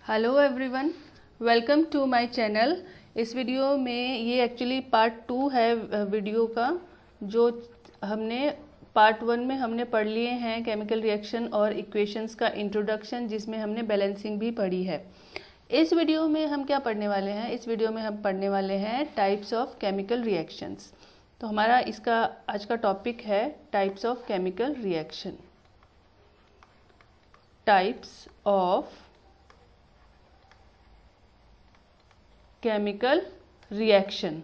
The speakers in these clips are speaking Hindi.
Hello everyone, welcome to my channel. इस वीडियो में ये एक्चुअली पार्ट 2 है वीडियो का। जो हमने पार्ट 1 में हमने पढ़ लिए हैं केमिकल रिएक्शन और इक्वेशंस का इंट्रोडक्शन, जिसमें हमने बैलेंसिंग भी पढ़ी है। इस वीडियो में हम क्या पढ़ने वाले हैं? इस वीडियो में हम पढ़ने वाले हैं टाइप्स ऑफ केमिकल रिएक्शंस। तो हमारा इसका आज का टॉपिक है types of chemical reaction. Types of chemical reaction.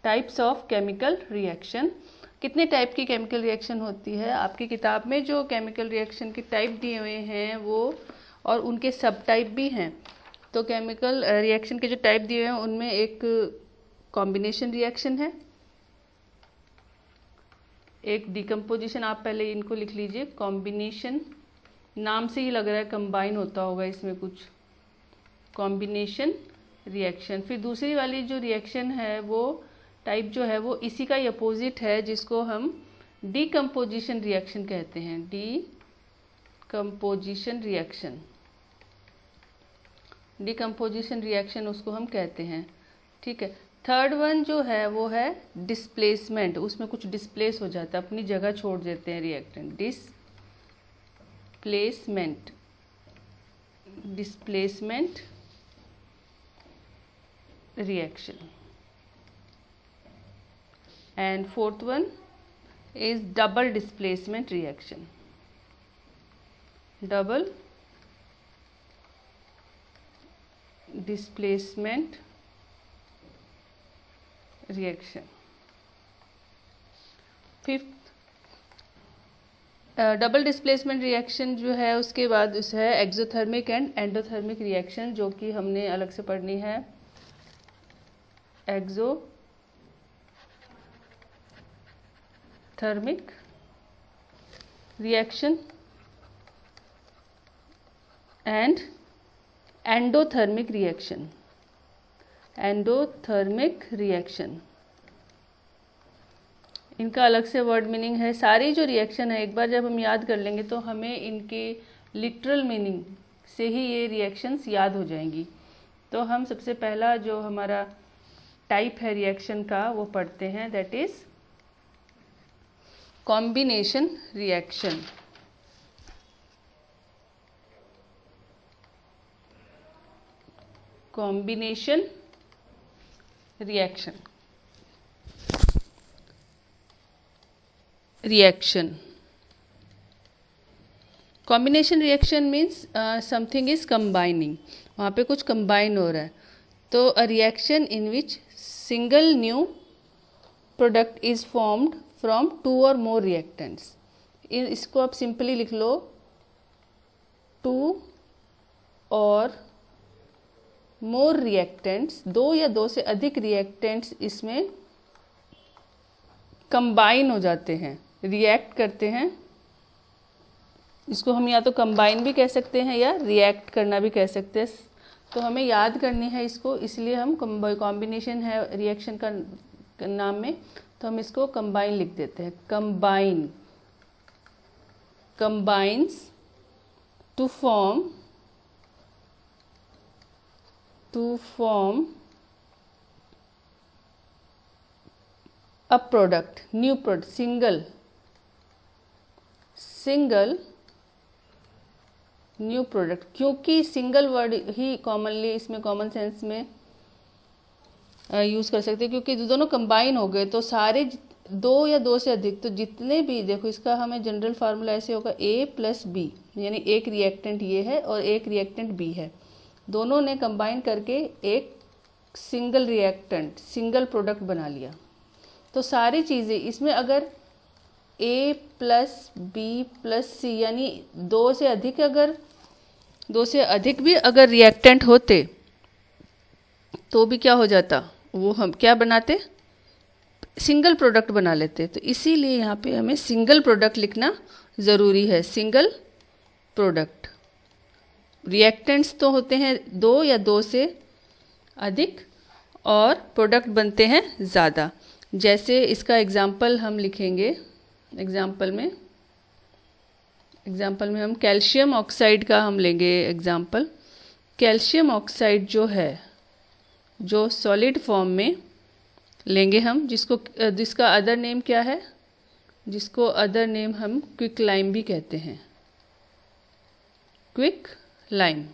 Types of chemical reaction. कितने टाइप की केमिकल रिएक्शन होती है? आपकी किताब में जो केमिकल रिएक्शन के टाइप दिए हुए हैं वो और उनके सब टाइप भी हैं। तो केमिकल रिएक्शन के जो टाइप दिए हुए हैं उनमें एक कॉम्बिनेशन रिएक्शन है, एक डिकम्पोजिशन। आप पहले इनको लिख लीजिए। कॉम्बिनेशन, नाम से ही लग रहा है कंबाइन होता होगा इसमें कुछ। Combination reaction. फिर दूसरी वाली जो रिएक्शन है वो टाइप जो है वो इसी का ही अपोजिट है, जिसको हम डीकम्पोजिशन रिएक्शन कहते हैं। Decomposition reaction. डीकम्पोजिशन रिएक्शन उसको हम कहते हैं। ठीक है। थर्ड वन जो है वो है डिस्प्लेसमेंट। उसमें कुछ डिस्प्लेस हो जाता है, अपनी जगह छोड़ देते हैं reactant. Displacement. Displacement reaction. And fourth one is double displacement reaction. Double displacement reaction. Fifth double displacement reaction जो है उसके बाद उस है एक्सोथर्मिक एंड एंडोथर्मिक रिएक्शन, जो कि हमने अलग से पढ़नी है। Exothermic reaction and endothermic reaction. Endothermic reaction, इनका अलग से वर्ड मीनिंग है। सारी जो रिएक्शन है एक बार जब हम याद कर लेंगे तो हमें इनके लिटरल मीनिंग से ही ये रिएक्शंस याद हो जाएंगी। तो हम सबसे पहला जो हमारा टाइप है रिएक्शन का वो पढ़ते हैं, that is combination reaction. Combination reaction. Reaction, combination reaction means something is combining. वहाँ पे कुछ कंबाइन हो रहा है। तो a reaction in which single new product is formed from two और मोर रिएक्टेंट्स। इसको आप सिंपली लिख लो, टू और मोर रिएक्टेंट्स। दो या दो से अधिक रिएक्टेंट्स इसमें कंबाइन हो जाते हैं, रिएक्ट करते हैं। इसको हम या तो कंबाइन भी कह सकते हैं या रिएक्ट करना भी कह सकते हैं। तो हमें याद करनी है इसको, इसलिए हम कॉम्बिनेशन है रिएक्शन का नाम में, तो हम इसको कंबाइन लिख देते हैं। Combine, combines to form a product, new product, single new product. क्योंकि सिंगल वर्ड ही कॉमनली इसमें कॉमन सेंस में यूज़ कर सकते हैं, क्योंकि दोनों कंबाइन हो गए तो सारे दो या दो से अधिक, तो जितने भी, देखो इसका हमें जनरल फार्मूला ऐसे होगा A प्लस बी, यानी एक रिएक्टेंट ये है और एक रिएक्टेंट बी है। दोनों ने कंबाइन करके एक सिंगल रिएक्टेंट, सिंगल प्रोडक्ट बना लिया। तो सारी चीज़ें इसमें अगर A प्लस बी प्लस सी, यानी दो से अधिक भी अगर रिएक्टेंट होते तो भी क्या हो जाता, वो हम क्या बनाते, सिंगल प्रोडक्ट बना लेते। तो इसीलिए यहाँ पे हमें सिंगल प्रोडक्ट लिखना ज़रूरी है। Single product. रिएक्टेंट्स तो होते हैं दो या दो से अधिक और प्रोडक्ट बनते हैं ज़्यादा। जैसे इसका एग्जाम्पल हम लिखेंगे। एग्जाम्पल में हम कैल्शियम ऑक्साइड का हम लेंगे एग्जाम्पल। कैल्शियम ऑक्साइड जो है, जो सॉलिड फॉर्म में लेंगे हम, जिसका अदर नेम क्या है, जिसको अदर नेम हम क्विक लाइम भी कहते हैं, क्विक लाइम।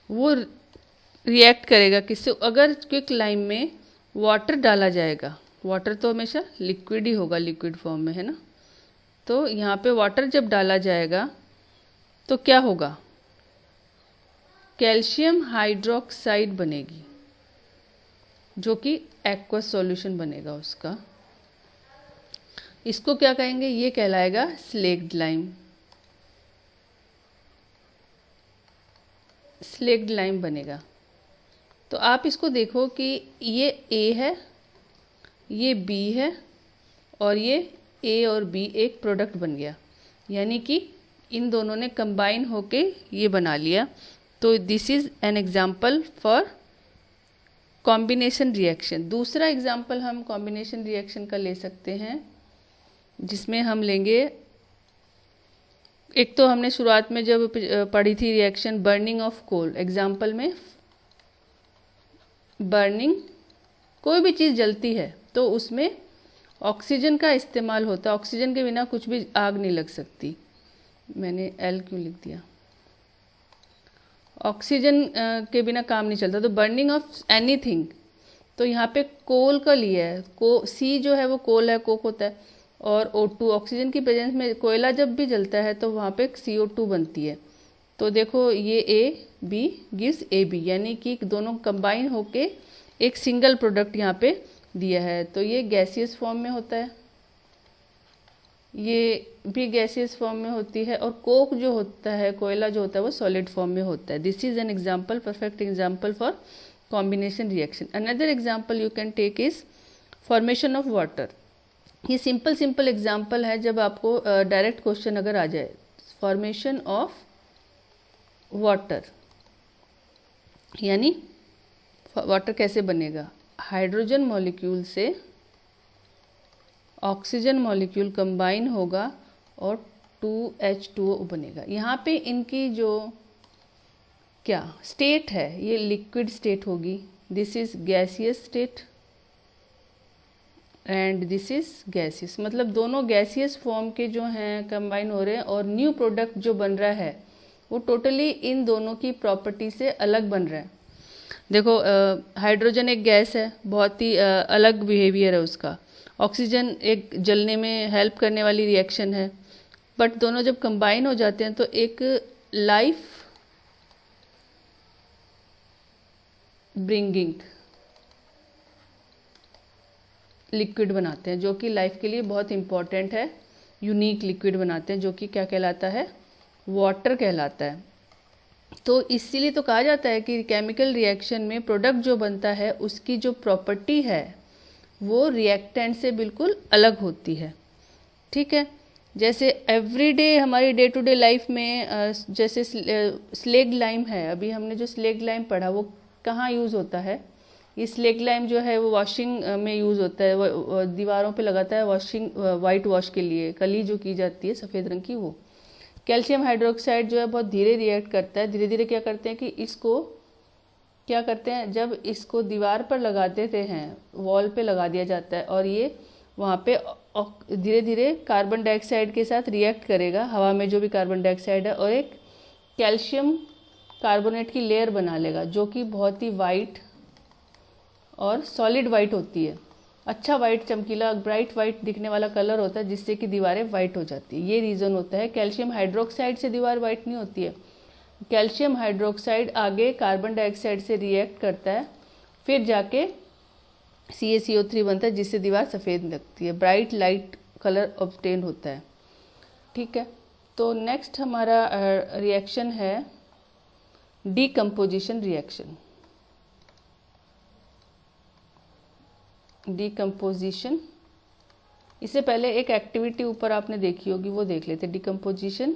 वो रिएक्ट करेगा किससे? अगर क्विक लाइम में वाटर डाला जाएगा, वाटर तो हमेशा लिक्विड ही होगा, लिक्विड फॉर्म में, है ना। तो यहाँ पे वाटर जब डाला जाएगा तो क्या होगा? कैल्शियम हाइड्रोक्साइड बनेगी, जो कि एक्वस सॉल्यूशन बनेगा उसका। इसको क्या कहेंगे? ये कहलाएगा स्लेक्ड लाइम। स्लेक्ड लाइम बनेगा। तो आप इसको देखो कि ये A है, ये B है, और ये A और B एक प्रोडक्ट बन गया, यानी कि इन दोनों ने कंबाइन होके ये बना लिया। तो this is an example for combination reaction. दूसरा एग्जाम्पल हम कॉम्बिनेशन रिएक्शन का ले सकते हैं, जिसमें हम लेंगे, एक तो हमने शुरुआत में जब पढ़ी थी reaction burning of coal, example में बर्निंग, कोई भी चीज़ जलती है तो उसमें ऑक्सीजन का इस्तेमाल होता है। ऑक्सीजन के बिना कुछ भी आग नहीं लग सकती। मैंने L क्यों लिख दिया? ऑक्सीजन के बिना काम नहीं चलता। तो बर्निंग ऑफ एनीथिंग, तो यहाँ पे कोल का लिया है, C जो है वो कोल है, कोक होता है, और O2 ऑक्सीजन की प्रेजेंस में कोयला जब भी जलता है तो वहाँ पे CO2 बनती है। तो देखो ये A B गिव्स AB, यानी कि दोनों कंबाइन होके एक सिंगल प्रोडक्ट यहाँ पे दिया है। तो ये गैसियस फॉर्म में होता है, ये भी गैसियस फॉर्म में होती है, और कोक जो होता है, कोयला जो होता है, वो सॉलिड फॉर्म में होता है। This is an example, perfect example for combination reaction. Another example you can take is formation of water. ये सिंपल एग्जाम्पल है, जब आपको डायरेक्ट क्वेश्चन अगर आ जाए, फॉर्मेशन ऑफ वाटर, यानी वाटर कैसे बनेगा? हाइड्रोजन मॉलिक्यूल से ऑक्सीजन मॉलिक्यूल कंबाइन होगा और 2H2O बनेगा। यहाँ पे इनकी जो क्या स्टेट है, ये लिक्विड स्टेट होगी, this is gaseous state and this is gaseous, मतलब दोनों गैसियस फॉर्म के जो हैं कंबाइन हो रहे हैं, और न्यू प्रोडक्ट जो बन रहा है वो टोटली इन दोनों की प्रॉपर्टी से अलग बन रहा है। देखो हाइड्रोजन एक गैस है, बहुत ही अलग बिहेवियर है उसका। ऑक्सीजन एक जलने में हेल्प करने वाली रिएक्शन है, बट दोनों जब कंबाइन हो जाते हैं तो एक लाइफ ब्रिंगिंग लिक्विड बनाते हैं, जो कि लाइफ के लिए बहुत इंपॉर्टेंट है। यूनिक लिक्विड बनाते हैं, जो कि क्या कहलाता है? वाटर कहलाता है। तो इसीलिए तो कहा जाता है कि केमिकल रिएक्शन में प्रोडक्ट जो बनता है उसकी जो प्रॉपर्टी है वो रिएक्टेंट से बिल्कुल अलग होती है। ठीक है, जैसे एवरीडे हमारी डे टू डे लाइफ में जैसे स्लेक्ड लाइम है, अभी हमने जो स्लेक्ड लाइम पढ़ा वो कहाँ यूज़ होता है? ये स्लेक्ड लाइम जो है वो वॉशिंग में यूज़ होता है, वो दीवारों पे लगाता है वॉशिंग, वाइट वॉश के लिए, कली जो की जाती है सफ़ेद रंग की वो। कैल्शियम हाइड्रोक्साइड जो है बहुत धीरे रिएक्ट करता है, धीरे धीरे क्या करते हैं कि इसको क्या करते हैं, जब इसको दीवार पर लगा देते हैं, वॉल पे लगा दिया जाता है, और ये वहाँ पे धीरे धीरे कार्बन डाइऑक्साइड के साथ रिएक्ट करेगा, हवा में जो भी कार्बन डाइऑक्साइड है, और एक कैल्शियम कार्बोनेट की लेयर बना लेगा, जो कि बहुत ही वाइट और सॉलिड वाइट होती है। अच्छा वाइट, चमकीला, ब्राइट वाइट दिखने वाला कलर होता है, जिससे कि दीवारें वाइट हो जाती है। ये रीज़न होता है। कैल्शियम हाइड्रोक्साइड से दीवार वाइट नहीं होती है। कैल्शियम हाइड्रोक्साइड आगे कार्बन डाइऑक्साइड से रिएक्ट करता है, फिर जाके CaCO3 बनता है, जिससे दीवार सफ़ेद लगती है, ब्राइट लाइट कलर ऑब्टेन होता है। ठीक है, तो नेक्स्ट हमारा रिएक्शन है डीकम्पोजिशन रिएक्शन। डीकम्पोजिशन, इससे पहले एक एक्टिविटी ऊपर आपने देखी होगी, वो देख लेते हैं। डीकम्पोजिशन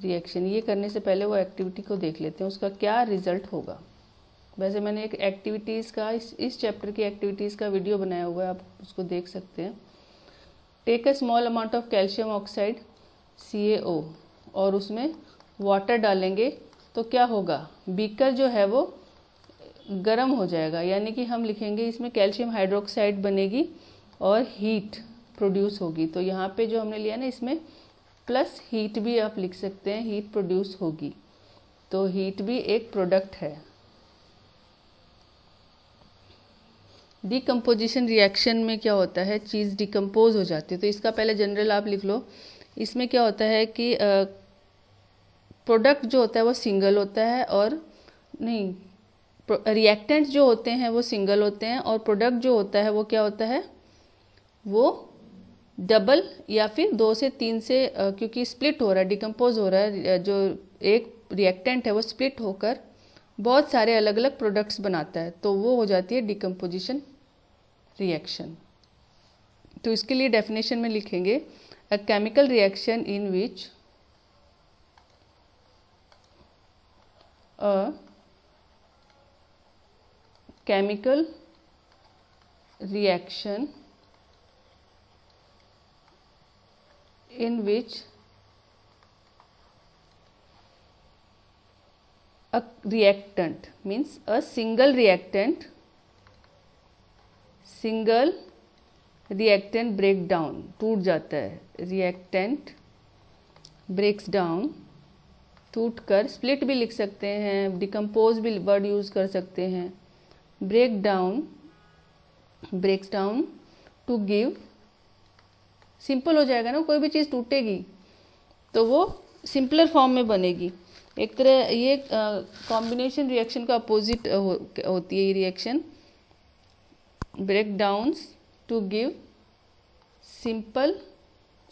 रिएक्शन, ये करने से पहले वो एक्टिविटी को देख लेते हैं, उसका क्या रिजल्ट होगा। वैसे मैंने एक एक्टिविटीज़ का इस चैप्टर की एक्टिविटीज़ का वीडियो बनाया हुआ है, आप उसको देख सकते हैं। Take a small amount of calcium oxide CaO, और उसमें वाटर डालेंगे तो क्या होगा, बीकर जो है वो गर्म हो जाएगा, यानी कि हम लिखेंगे इसमें कैल्शियम हाइड्रोक्साइड बनेगी और हीट प्रोड्यूस होगी। तो यहाँ पे जो हमने लिया ना, इसमें प्लस हीट भी आप लिख सकते हैं, हीट प्रोड्यूस होगी। तो हीट भी एक प्रोडक्ट है। डिकम्पोजिशन रिएक्शन में क्या होता है, चीज़ डिकम्पोज हो जाती है। तो इसका पहले जनरल आप लिख लो। इसमें क्या होता है कि प्रोडक्ट जो होता है वो सिंगल होता है, और नहीं, रिएक्टेंट्स जो होते हैं वो सिंगल होते हैं, और प्रोडक्ट जो होता है वो क्या होता है, वो डबल या फिर 2 से 3 से, क्योंकि स्प्लिट हो रहा है, डिकम्पोज हो रहा है, जो एक रिएक्टेंट है वो स्प्लिट होकर बहुत सारे अलग अलग प्रोडक्ट्स बनाता है, तो वो हो जाती है डिकम्पोजिशन रिएक्शन। तो इसके लिए डेफिनेशन में लिखेंगे, a chemical reaction in which a chemical reaction in which a reactant means a single reactant break down, टूट जाता है, reactant breaks down, टूट कर, स्प्लिट भी लिख सकते हैं, डिकम्पोज भी वर्ड यूज़ कर सकते हैं, breaks down to give, simple हो जाएगा ना, कोई भी चीज़ टूटेगी तो वो सिंपलर फॉर्म में बनेगी। एक तरह ये कॉम्बिनेशन रिएक्शन का अपोजिट होती है ये reaction, break downs to give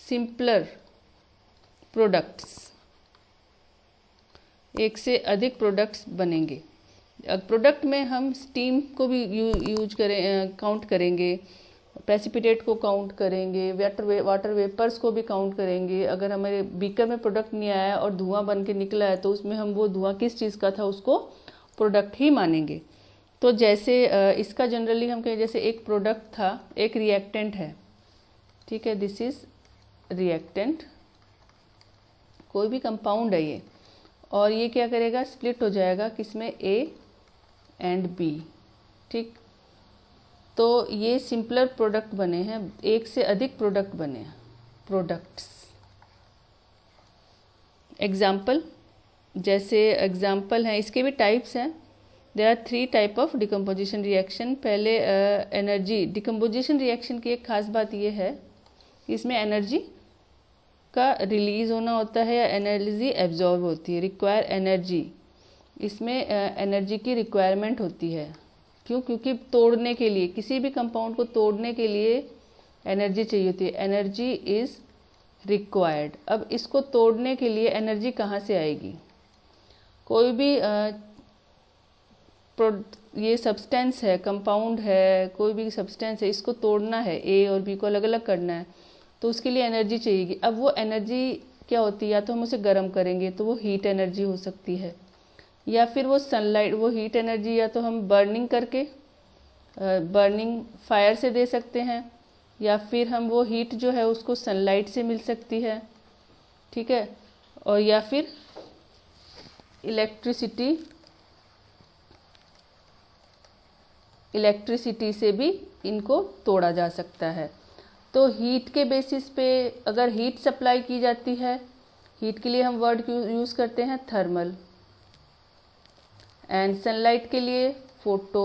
simpler products, एक से अधिक प्रोडक्ट्स बनेंगे। प्रोडक्ट में हम स्टीम को भी यूज करें, काउंट करेंगे, प्रेसिपिटेट को काउंट करेंगे, वाटर वेपर्स को भी काउंट करेंगे। अगर हमारे बीकर में प्रोडक्ट नहीं आया और धुआं बन के निकला है तो उसमें हम वो धुआं किस चीज़ का था उसको प्रोडक्ट ही मानेंगे। तो जैसे इसका जनरली हम कहें, जैसे एक प्रोडक्ट था, एक रिएक्टेंट है, ठीक है, दिस इज रिएक्टेंट, कोई भी कंपाउंड है ये, और ये क्या करेगा, स्प्लिट हो जाएगा किसमें, ए एंड बी, ठीक। तो ये सिंपलर प्रोडक्ट बने हैं, एक से अधिक प्रोडक्ट बने हैं, प्रोडक्ट्स। एग्जाम्पल, जैसे एग्जाम्पल हैं, इसके भी टाइप्स हैं। There are 3 type of decomposition reaction. पहले एनर्जी डिकम्पोजिशन रिएक्शन की एक खास बात ये है, इसमें एनर्जी का रिलीज होना होता है या एनर्जी एब्जॉर्ब होती है, रिक्वायर एनर्जी, इसमें एनर्जी की रिक्वायरमेंट होती है। क्यों? क्योंकि तोड़ने के लिए, किसी भी कंपाउंड को तोड़ने के लिए एनर्जी चाहिए होती है, एनर्जी इज रिक्वायर्ड। अब इसको तोड़ने के लिए एनर्जी कहाँ से आएगी? कोई भी ये सब्सटेंस है, कंपाउंड है, कोई भी सब्सटेंस है, इसको तोड़ना है, ए और बी को अलग अलग करना है, तो उसके लिए एनर्जी चाहिएगी। अब वो एनर्जी क्या होती है, या तो हम उसे गर्म करेंगे तो वो हीट एनर्जी हो सकती है, या फिर वो सनलाइट, वो हीट एनर्जी या तो हम बर्निंग करके, बर्निंग फायर से दे सकते हैं, या फिर हम वो हीट जो है उसको सनलाइट से मिल सकती है, ठीक है, और या फिर इलेक्ट्रिसिटी से भी इनको तोड़ा जा सकता है। तो हीट के बेसिस पे अगर हीट सप्लाई की जाती है, हीट के लिए हम वर्ड यूज़ करते हैं थर्मल, एंड सनलाइट के लिए फोटो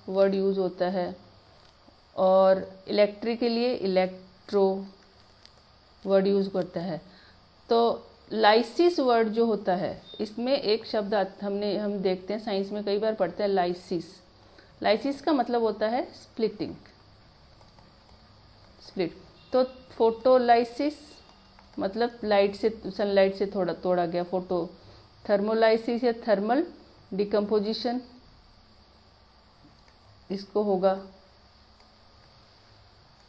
वर्ड यूज़ होता है, और इलेक्ट्रिक के लिए इलेक्ट्रो वर्ड यूज़ करता है। तो लाइसिस वर्ड जो होता है, इसमें एक शब्द हम देखते हैं, साइंस में कई बार पढ़ते हैं, लाइसिस। लाइसिस का मतलब होता है स्प्लिटिंग, स्प्लिट। तो फोटोलाइसिस मतलब लाइट से, सनलाइट से थोड़ा तोड़ा गया, फोटो। थर्मोलाइसिस या थर्मल डिकम्पोजिशन इसको होगा,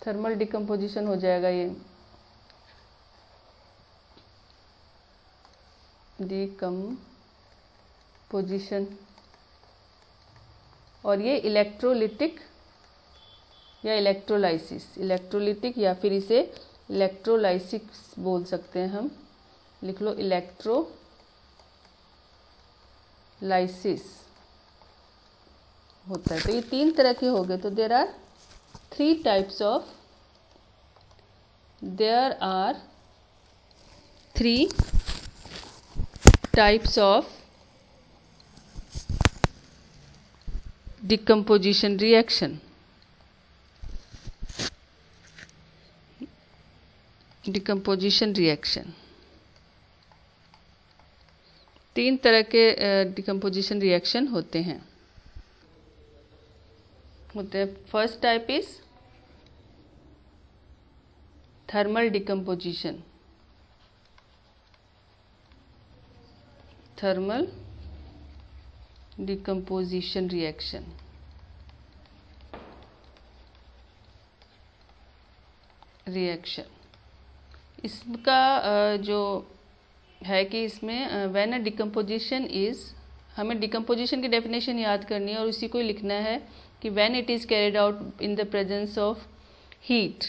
थर्मल डिकम्पोजिशन हो जाएगा ये, डिकम्पोजिशन। और ये इलेक्ट्रोलिटिक या इलेक्ट्रोलाइसिस, इलेक्ट्रोलिटिक या फिर इसे इलेक्ट्रोलाइसिस बोल सकते हैं हम। लिख लो, इलेक्ट्रोलाइसिस। लाइसिस होता है। तो ये 3 तरह के हो गए। तो there are 3 types of decomposition reaction। तीन तरह के डिकम्पोजिशन रिएक्शन होते हैं। First type is thermal decomposition. Reaction. इसका जो है कि इसमें व्हेन अ डिकम्पोजिशन इज, हमें डिकम्पोजिशन की डेफिनेशन याद करनी है और उसी को लिखना है कि when it is carried out in the presence of heat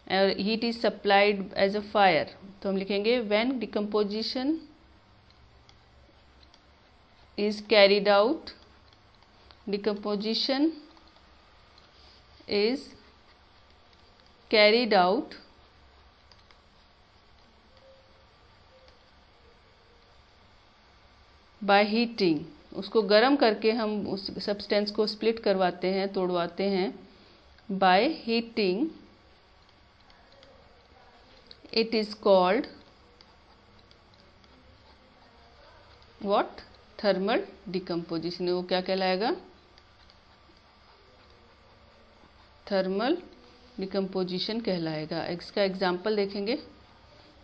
और heat is supplied as a fire. तो हम लिखेंगे when decomposition is carried out, decomposition is carried out by heating। उसको गर्म करके हम उस सब्सटेंस को स्प्लिट करवाते हैं, तोड़वाते हैं। by heating it is called what? Thermal decomposition. वो क्या कहलाएगा? थर्मल डिकम्पोजिशन कहलाएगा। इसका एग्जाम्पल देखेंगे,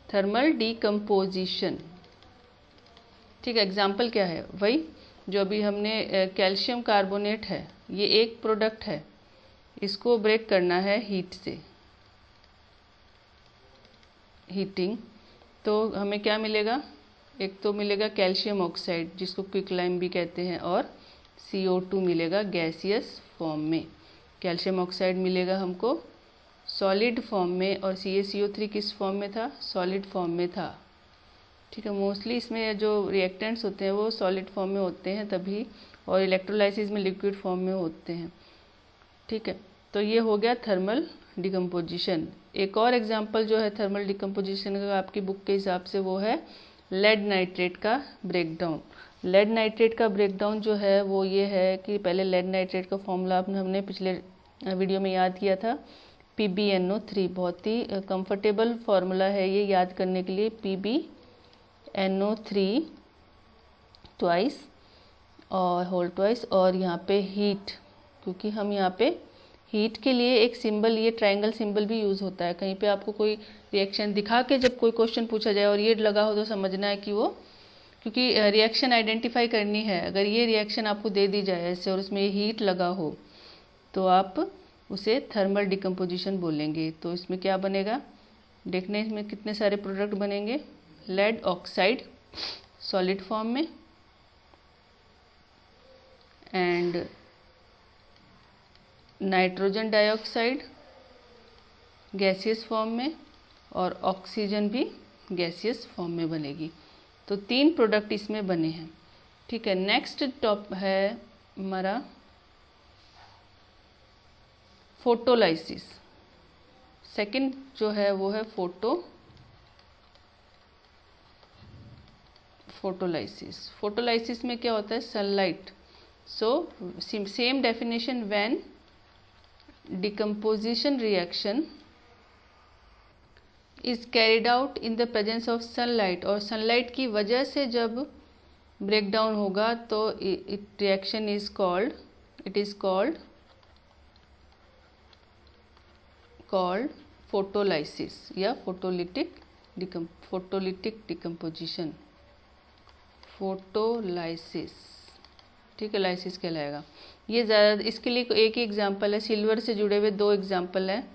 थर्मल डिकम्पोजिशन। ठीक है, एग्जाम्पल क्या है? वही जो अभी हमने कैल्शियम कार्बोनेट है, ये एक प्रोडक्ट है, इसको ब्रेक करना है हीट से, हीटिंग। तो हमें क्या मिलेगा? एक तो मिलेगा कैल्शियम ऑक्साइड जिसको क्विकलाइम भी कहते हैं, और CO2 मिलेगा गैसियस फॉर्म में। कैल्शियम ऑक्साइड मिलेगा हमको सॉलिड फॉर्म में, और CaCO3 किस फॉर्म में था? सॉलिड फॉर्म में था। ठीक है, मोस्टली इसमें जो रिएक्टेंट्स होते हैं वो सॉलिड फॉर्म में होते हैं तभी, और इलेक्ट्रोलाइसिस में लिक्विड फॉर्म में होते हैं। ठीक है, तो ये हो गया थर्मल डिकम्पोजिशन। एक और एग्जांपल जो है थर्मल डिकम्पोजिशन का आपकी बुक के हिसाब से, वो है लेड नाइट्रेट का ब्रेकडाउन। लेड नाइट्रेट का ब्रेकडाउन जो है वो ये है कि पहले लेड नाइट्रेट का फॉर्मूला हमने पिछले वीडियो में याद किया था, PbNO3। बहुत ही कंफर्टेबल फार्मूला है ये याद करने के लिए, PbNO3 ट्वाइस और होल ट्वाइस, और यहाँ पे हीट, क्योंकि हम यहाँ पे हीट के लिए एक सिंबल, ये ट्रायंगल सिंबल भी यूज़ होता है। कहीं पे आपको कोई रिएक्शन दिखा के जब कोई क्वेश्चन पूछा जाए और ये लगा हो तो समझना है कि वो, क्योंकि रिएक्शन आइडेंटिफाई करनी है। अगर ये रिएक्शन आपको दे दी जाए ऐसे और उसमें हीट लगा हो तो आप उसे थर्मल डिकम्पोजिशन बोलेंगे। तो इसमें क्या बनेगा? देखने इसमें कितने सारे प्रोडक्ट बनेंगे। लेड ऑक्साइड सॉलिड फॉर्म में, and nitrogen dioxide gaseous form में, और ऑक्सीजन भी गैसियस फॉर्म में बनेगी। तो 3 प्रोडक्ट इसमें बने हैं। ठीक है, नेक्स्ट टॉप है हमारा फोटोलाइसिस। सेकंड जो है वो है फोटोलाइसिस। फोटोलाइसिस में क्या होता है? Sunlight. So same definition, when decomposition reaction is carried out in the presence of sunlight, और सनलाइट की वजह से जब ब्रेकडाउन होगा तो रिएक्शन इज कॉल्ड फोटोलाइसिस या फोटोलिटिक डिकम्पोजिशन। फोटोलाइसिस, ठीक है, लाइसिस कहलाएगा। ये ज़्यादा, इसके लिए एक ही एग्जाम्पल है, सिल्वर से जुड़े हुए 2 एग्जाम्पल हैं।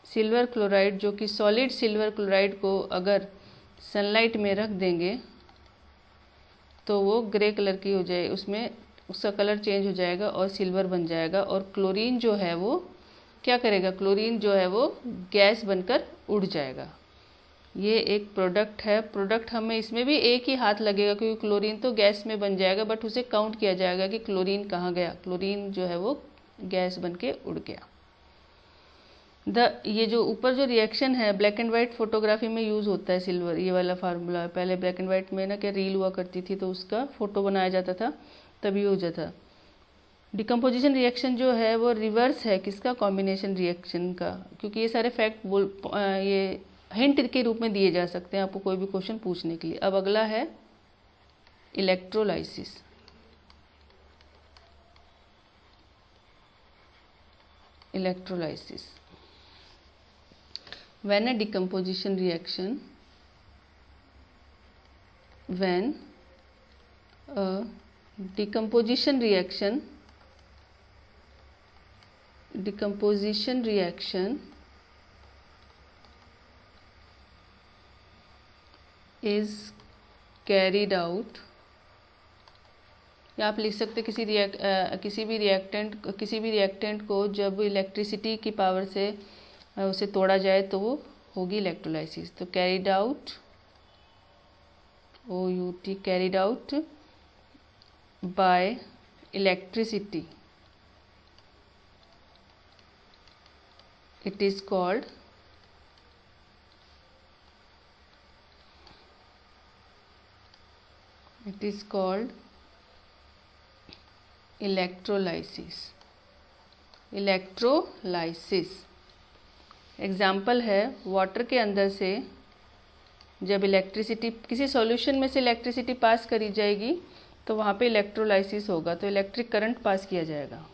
सिल्वर क्लोराइड, जो कि सॉलिड सिल्वर क्लोराइड को अगर सनलाइट में रख देंगे तो वो ग्रे कलर की हो जाए, उसमें उसका कलर चेंज हो जाएगा और सिल्वर बन जाएगा। और क्लोरीन जो है वो क्या करेगा? क्लोरीन जो है वो गैस बनकर उड़ जाएगा। ये एक प्रोडक्ट है। प्रोडक्ट हमें इसमें भी एक ही हाथ लगेगा क्योंकि क्लोरीन तो गैस में बन जाएगा, बट उसे काउंट किया जाएगा कि क्लोरीन कहाँ गया। क्लोरीन जो है वो गैस बन के उड़ गया। ये जो ऊपर जो रिएक्शन है ब्लैक एंड वाइट फोटोग्राफी में यूज़ होता है सिल्वर, ये वाला फार्मूला। पहले ब्लैक एंड वाइट में ना क्या रील हुआ करती थी तो उसका फोटो बनाया जाता था, तभी यूज होता था। डिकम्पोजिशन रिएक्शन जो है वो रिवर्स है किसका, कॉम्बिनेशन रिएक्शन का, क्योंकि ये सारे फैक्ट ये हिंट के रूप में दिए जा सकते हैं आपको कोई भी क्वेश्चन पूछने के लिए। अब अगला है electrolysis. Electrolysis, when a decomposition reaction, when a decomposition reaction is carried out, या आप लिख सकते किसी भी रिएक्टेंट को जब इलेक्ट्रिसिटी की पावर से उसे तोड़ा जाए तो वो होगी इलेक्ट्रोलाइसिस। तो carried out, OUT, carried out by electricity, it is called electrolysis. Example है, वाटर के अंदर से जब इलेक्ट्रिसिटी, किसी सॉल्यूशन में से इलेक्ट्रिसिटी पास करी जाएगी तो वहाँ पे इलेक्ट्रोलाइसिस होगा, तो इलेक्ट्रिक करंट पास किया जाएगा।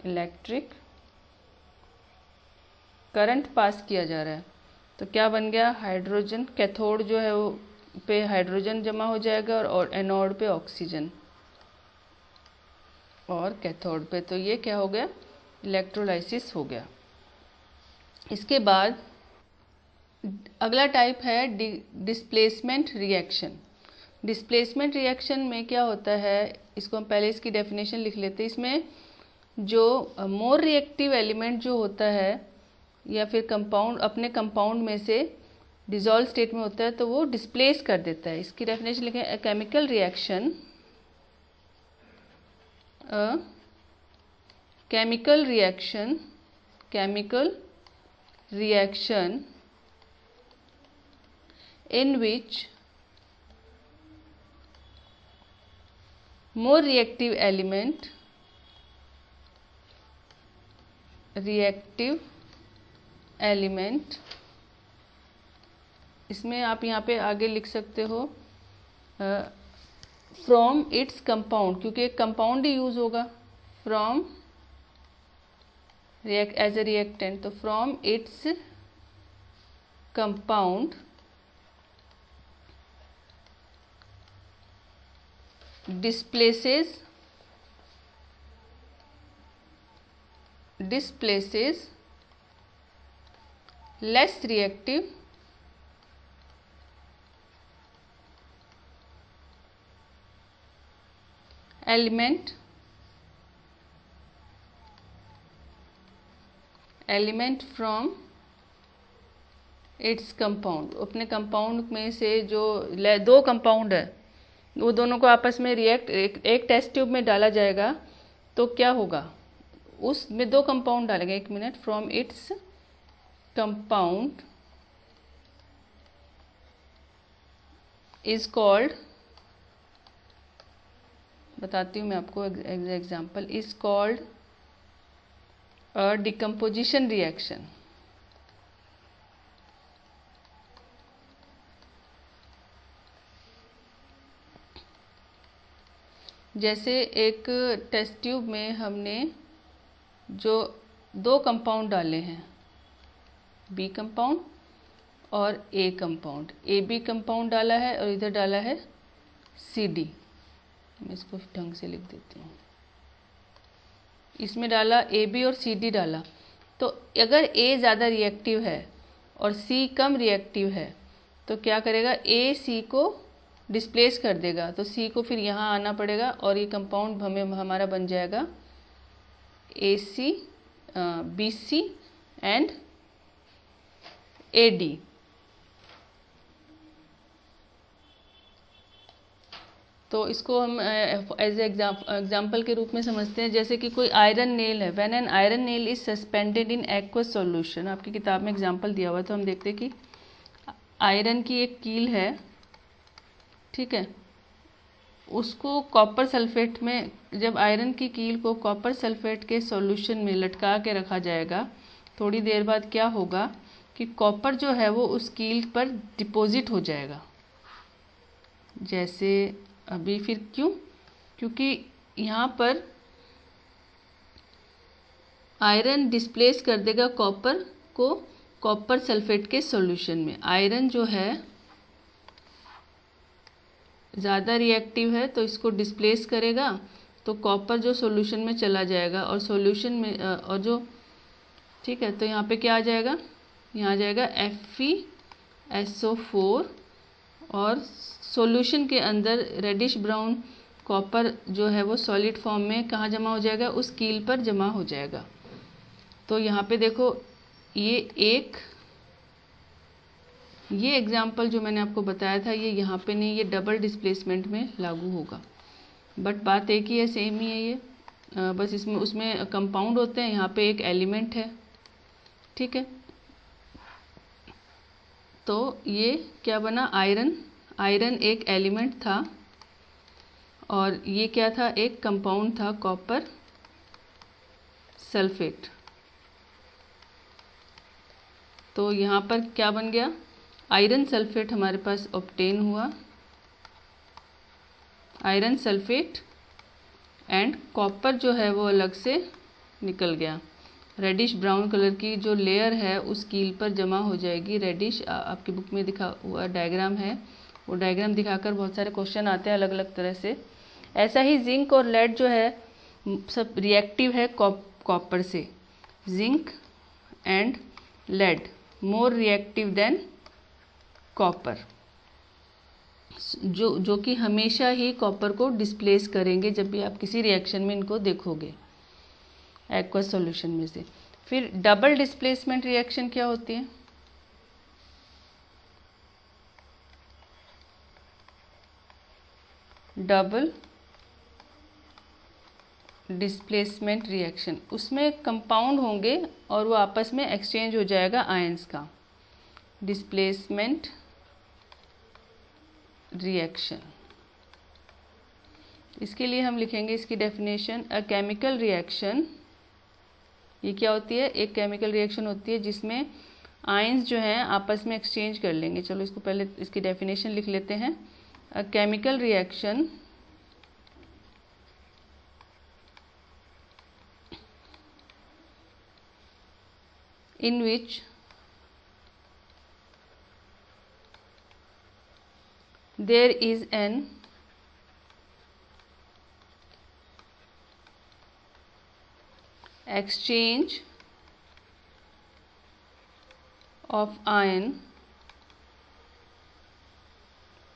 इलेक्ट्रिक करंट पास किया जा रहा है तो क्या बन गया, हाइड्रोजन। कैथोड जो है वो पे हाइड्रोजन जमा हो जाएगा और एनोड पे ऑक्सीजन, और कैथोड पे, तो ये क्या हो गया, इलेक्ट्रोलाइसिस हो गया। इसके बाद अगला टाइप है डिस्प्लेसमेंट रिएक्शन। डिस्प्लेसमेंट रिएक्शन में क्या होता है, इसको हम पहले इसकी डेफिनेशन लिख लेते हैं। इसमें जो मोर रिएक्टिव एलिमेंट जो होता है या फिर कंपाउंड अपने कंपाउंड में से डिसॉल्व स्टेट में होता है तो वो डिस्प्लेस कर देता है। इसकी डेफिनेशन लिखें, a chemical reaction in which more reactive element इसमें आप यहाँ पे आगे लिख सकते हो फ्रॉम इट्स कंपाउंड, क्योंकि एक कंपाउंड ही यूज होगा फ्रॉम एज ए रिएक्टेंट, तो from its compound displaces less reactive element from its compound। अपने कंपाउंड में से जो दो कंपाउंड है वो दोनों को आपस में एक टेस्ट ट्यूब में डाला जाएगा तो क्या होगा, उसमें दो कंपाउंड डालेंगे, एक minute, from its compound is called, बताती हूँ मैं आपको example, is called a decomposition reaction. जैसे एक टेस्ट ट्यूब में हमने जो दो कंपाउंड डाले हैं, बी कंपाउंड और A compound, A B compound डाला है और इधर डाला है सी डी। मैं इसको ढंग से लिख देती हूँ। इसमें डाला ए बी और सी डी डाला, तो अगर ए ज़्यादा रिएक्टिव है और सी कम रिएक्टिव है तो क्या करेगा, ए सी को डिस्प्लेस कर देगा, तो सी को फिर यहाँ आना पड़ेगा और ये कंपाउंड हमारा बन जाएगा AC BC एंड AD। तो इसको हम एज एग्जाम्पल के रूप में समझते हैं, जैसे कि कोई आयरन नेल है। When an iron nail is suspended in aqueous solution, आपकी किताब में एग्जाम्पल दिया हुआ है, तो हम देखते हैं कि आयरन की एक कील है, ठीक है, उसको कॉपर सल्फेट में, जब आयरन की कील को कॉपर सल्फेट के सॉल्यूशन में लटका के रखा जाएगा, थोड़ी देर बाद क्या होगा कि कॉपर जो है वो उस कील पर डिपॉजिट हो जाएगा। जैसे अभी, फिर क्यों? क्योंकि यहाँ पर आयरन डिस्प्लेस कर देगा कॉपर को कॉपर सल्फेट के सॉल्यूशन में। आयरन जो है ज़्यादा रिएक्टिव है तो इसको डिस्प्लेस करेगा, तो कॉपर जो सॉल्यूशन में चला जाएगा और सॉल्यूशन में और जो, ठीक है, तो यहाँ पे क्या आ जाएगा, यहाँ आ जाएगा FeSO4 और सॉल्यूशन के अंदर रेडिश ब्राउन कॉपर जो है वो सॉलिड फॉर्म में कहाँ जमा हो जाएगा, उस कील पर जमा हो जाएगा। तो यहाँ पे देखो ये एग्जाम्पल जो मैंने आपको बताया था, ये यहाँ पे नहीं, ये डबल डिस्प्लेसमेंट में लागू होगा, बट बात एक ही है, सेम ही है ये, बस इसमें उसमें कंपाउंड होते हैं, यहाँ पे एक एलिमेंट है, ठीक है। तो ये क्या बना, आयरन एक एलिमेंट था और ये क्या था, एक कंपाउंड था, कॉपर सल्फेट। तो यहाँ पर क्या बन गया, आयरन सल्फेट हमारे पास ऑब्टेन हुआ, आयरन सल्फेट एंड कॉपर जो है वो अलग से निकल गया। रेडिश ब्राउन कलर की जो लेयर है उस कील पर जमा हो जाएगी। रेडिश आपकी बुक में दिखा हुआ डायग्राम है, वो डायग्राम दिखाकर बहुत सारे क्वेश्चन आते हैं अलग अलग तरह से। ऐसा ही जिंक और लेड जो है सब रिएक्टिव है कॉपर से। Zinc and lead more reactive than copper, जो कि हमेशा ही कॉपर को डिस्प्लेस करेंगे जब भी आप किसी रिएक्शन में इनको देखोगे एक्वस सॉल्यूशन में से। फिर डबल डिस्प्लेसमेंट रिएक्शन क्या होती है, डबल डिस्प्लेसमेंट रिएक्शन, उसमें कंपाउंड होंगे और वो आपस में एक्सचेंज हो जाएगा आयंस का। डिस्प्लेसमेंट रिएक्शन, इसके लिए हम लिखेंगे इसकी डेफिनेशन, अ केमिकल रिएक्शन, ये क्या होती है, एक केमिकल रिएक्शन होती है जिसमें आयंस जो हैं आपस में एक्सचेंज कर लेंगे। चलो इसको पहले इसकी डेफिनेशन लिख लेते हैं। A chemical reaction in which there is an exchange of ion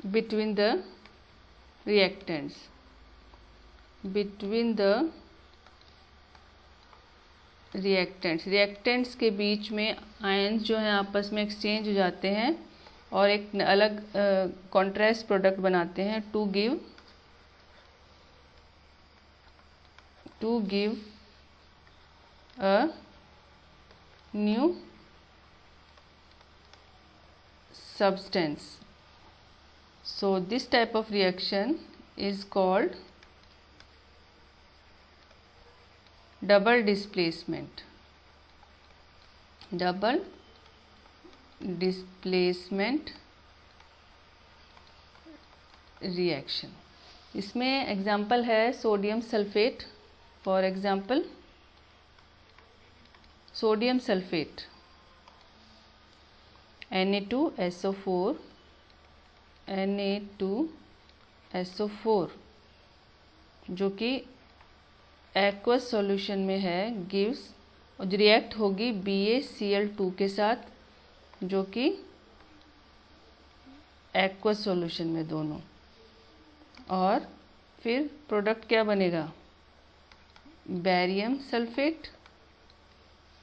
between the reactants, reactants के बीच में आयन्स जो हैं आपस में एक्सचेंज हो जाते हैं और एक अलग कॉन्ट्रास्ट प्रोडक्ट बनाते हैं to give a new substance. So this type of reaction is called double displacement. Double displacement reaction. इसमें एग्जाम्पल है sodium sulphate. For example sodium sulphate Na2SO4 Na2SO4 जो कि एक्वस सॉल्यूशन में है गिव्स और रिएक्ट होगी BaCl2 के साथ जो कि एक्वस सॉल्यूशन में दोनों, और फिर प्रोडक्ट क्या बनेगा, बैरियम सल्फेट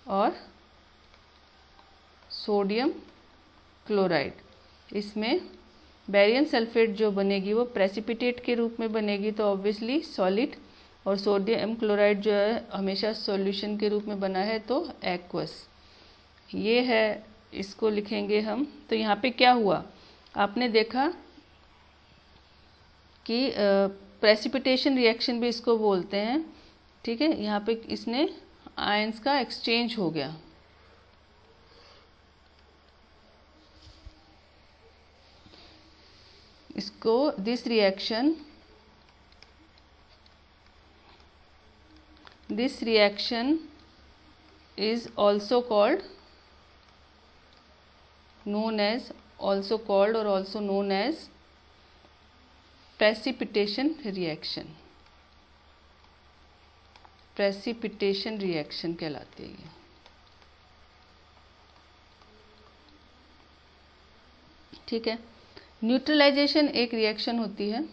और सोडियम क्लोराइड, इसमें बेरियम सल्फेट जो बनेगी वो प्रेसिपिटेट के रूप में बनेगी, तो ऑब्वियसली सॉलिड, और सोडियम क्लोराइड जो है हमेशा सॉल्यूशन के रूप में बना है तो एक्वस। ये है, इसको लिखेंगे हम। तो यहाँ पे क्या हुआ, आपने देखा कि प्रेसिपिटेशन रिएक्शन भी इसको बोलते हैं, ठीक है। यहाँ पे इसने आयंस का एक्सचेंज हो गया, इसको this reaction is also called known as also known as precipitation reaction। Precipitation reaction कहलाती है ये। ठीक है। न्यूट्रलाइजेशन एक रिएक्शन होती है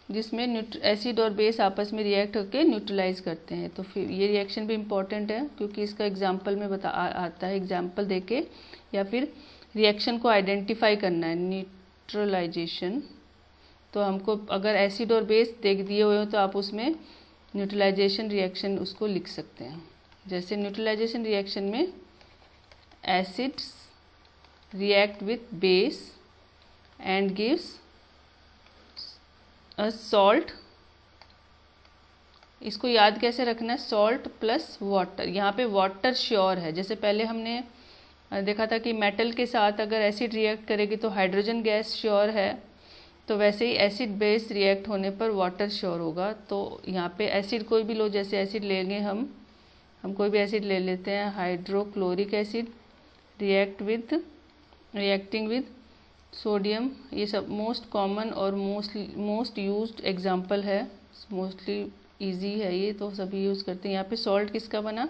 जिसमें एसिड और बेस आपस में रिएक्ट होकर न्यूट्रलाइज करते हैं। तो फिर ये रिएक्शन भी इम्पॉर्टेंट है क्योंकि इसका एग्जाम्पल में आता है, एग्जाम्पल देके या फिर रिएक्शन को आइडेंटिफाई करना है। न्यूट्रलाइजेशन, तो हमको अगर एसिड और बेस देख दिए हुए हो तो आप उसमें न्यूट्रलाइजेशन रिएक्शन उसको लिख सकते हैं। जैसे न्यूट्रलाइजेशन रिएक्शन में acids react with base and gives salt. इसको याद कैसे रखना है, सॉल्ट प्लस वाटर। यहाँ पे वाटर श्योर है, जैसे पहले हमने देखा था कि मेटल के साथ अगर एसिड रिएक्ट करेगी तो हाइड्रोजन गैस श्योर है, तो वैसे ही एसिड बेस रिएक्ट होने पर वाटर श्योर होगा। तो यहाँ पे एसिड कोई भी लो, जैसे एसिड लेंगे हम कोई भी एसिड ले लेते हैं, hydrochloric acid reacting with sodium. ये सब मोस्ट कॉमन और मोस्ट यूज्ड एग्जांपल है, मोस्टली इजी है ये, तो सभी यूज़ करते हैं। यहाँ पे सॉल्ट किसका बना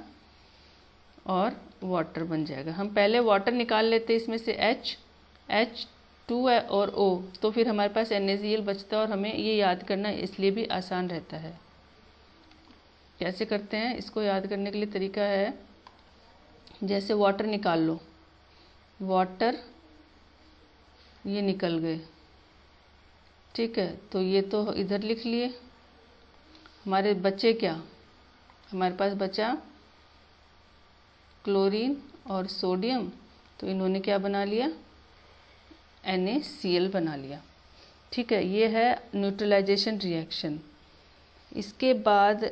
और वाटर बन जाएगा। हम पहले वाटर निकाल लेते हैं इसमें से H2 और O, तो फिर हमारे पास NaCl बचता है और हमें ये याद करना इसलिए भी आसान रहता है। कैसे करते हैं इसको याद करने के लिए तरीका है, जैसे वाटर निकाल लो, वाटर ये निकल गए, ठीक है। तो ये तो इधर लिख लिए, हमारे बचे क्या, हमारे पास बचा क्लोरीन और सोडियम, तो इन्होंने क्या बना लिया, NaCl बना लिया, ठीक है। ये है न्यूट्रलाइजेशन रिएक्शन। इसके बाद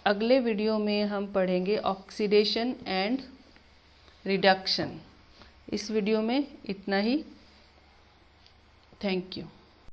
अगले वीडियो में हम पढ़ेंगे ऑक्सीडेशन एंड रिडक्शन। इस वीडियो में इतना ही। Thank you.